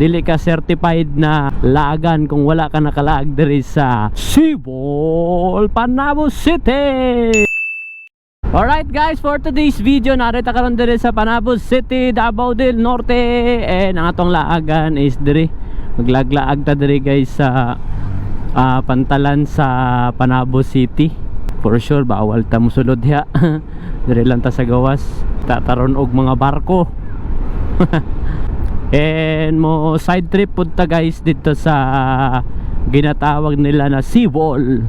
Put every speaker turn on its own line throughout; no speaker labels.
dili ka certified na laagan kung wala ka nakalaag diri sa Sibol, Panabo City. Alright guys, for today's video narita karon diri sa Panabo City, Davao del Norte. And ang atong laagan is diri maglaglaag ta diri guys sa pantalan sa Panabo City. For sure bawal ta musulod diha. Diri lang ta sa gawas, tataron og mga barko. And mo side trip punta guys dito sa ginatawag nila na Sibol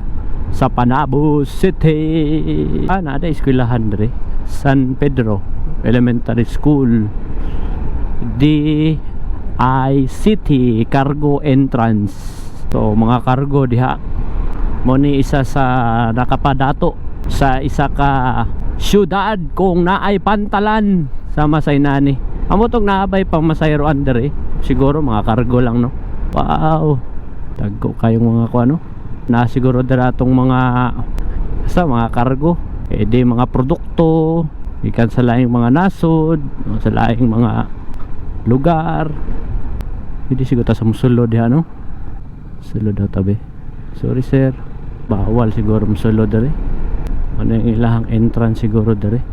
sa Panabo City. Nada eskwelahan diri, San Pedro Elementary School, DICT Cargo Entrance. So mga cargo diha mo ni isa sa nakapadato sa isa ka syudad kung naay pantalan sa Masaynani. Amo tong naabay pang masayroan diri, siguro mga cargo lang no. Wow, tagko kayong mga kuano na siguro dira tong mga sa mga cargo, di mga produkto ikan sa laing mga nasod, sa laing mga lugar. Hindi siguro ta sa musulod diha no. Sulod daw tabi. Sorry sir, bawal siguro musulod diri. Ano yung ilahang entrance siguro diri.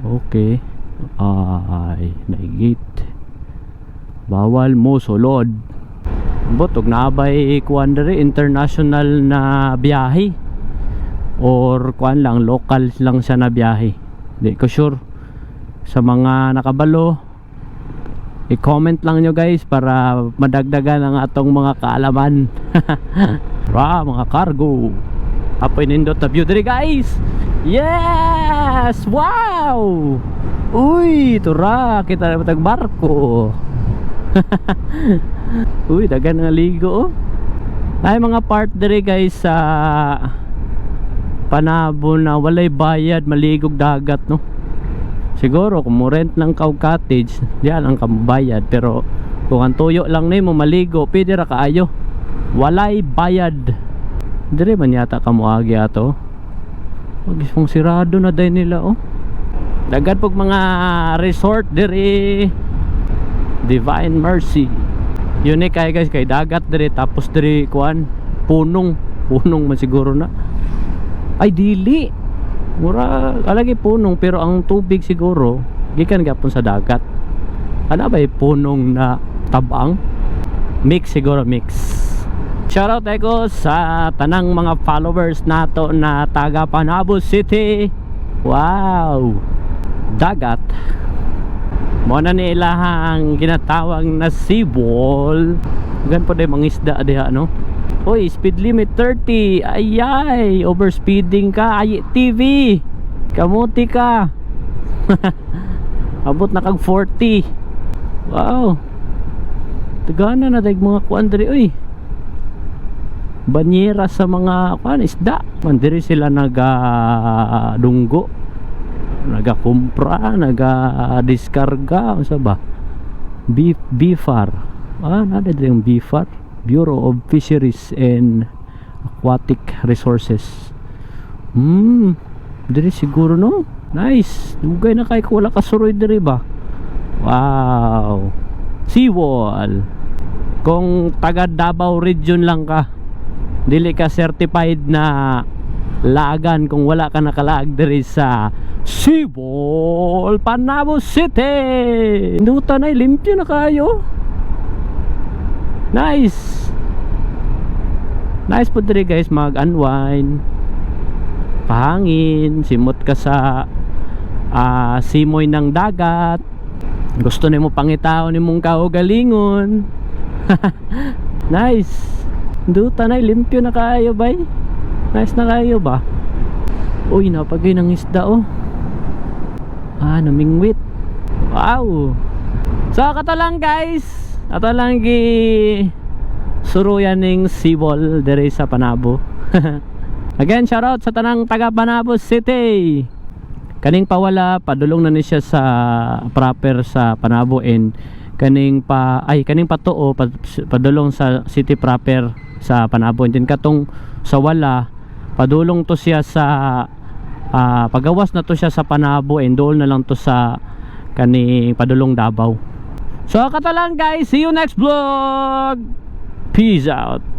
Okay, ay naigit, bawal mo sulod. Botog naabay kuan diri international na biyahe or kuan lang local lang siya na biyahe. Di ko sure. Sa mga nakabalo, i-comment lang nyo guys para madagdagan ang atong mga kaalaman. Mga cargo. Apoy nindot na view diri guys. Yes! Wow! Uy, tura, kita na matag barko. Uy, dagan nga ligo oh. Ay mga part diri guys sa Panabo na walay bayad, maligog dagat no. Siguro kung mo rent ng cottage, diyan ang kambayad. Pero kung ang tuyo lang nimo maligo, pwede ra kaayo. Walay bayad. Diri man yata kamuagi ato. Pag sirado na day nila oh. Dagan pog mga resort diri Divine Mercy. Yun kay guys kay dagat diri, tapos diri kuan punong man siguro na. Ay dili. Mura alagi punong pero ang tubig siguro gikan gapon sa dagat. Ano ba punong na tabang? Mix siguro, mix. Shoutout ko sa tanang mga followers nato na taga Panabo City. Wow, dagat mo na ni ilahang ginatawag na Sibol. Gan po day mangisda diha no. Oy, speed limit 30. Ayay, overspeeding ka. Ay TV, kamuti ka. Abot na kag 40. Wow, tagana na dag mga kuan diri oy. Banyera sa mga kuan isda. Mandiri sila naga-dunggo, naga-kumpra, naga-diskarga, unsa ba? BFAR. Nada yung BFAR, Bureau of Fisheries and Aquatic Resources. Diri siguro no. Nice. Dugay na kay ko wala kasuroy diri ba. Wow. Sibol. Kung taga Davao region lang ka, dili ka certified na laagan kung wala ka nakalaag diri sa Sibol, Panabo City. Induta na limpyo na kayo. Nice. Nice po diri guys mag-unwind, pahangin, simot ka sa simoy ng dagat. Gusto nimo pangitaon nimong kaugalingon. Nice. Duta na limpyo na kayo bay. Nice na kayo ba? Uy, napagay ng isda oh. Namingwit. Wow. So kato lang guys, ato lang gi suruyan ning Sibol diri sa Panabo. Again, shoutout sa tanang taga Panabo City. Kaning pawala padulong na ni siya sa proper sa Panabo, and kaning patuo padulong sa city proper sa Panabo. And then katong sa wala padulong to siya sa pagawas na to siya sa Panabo, and doon na lang to sa kani padulong Davao. So kato lang guys, see you next vlog. Peace out.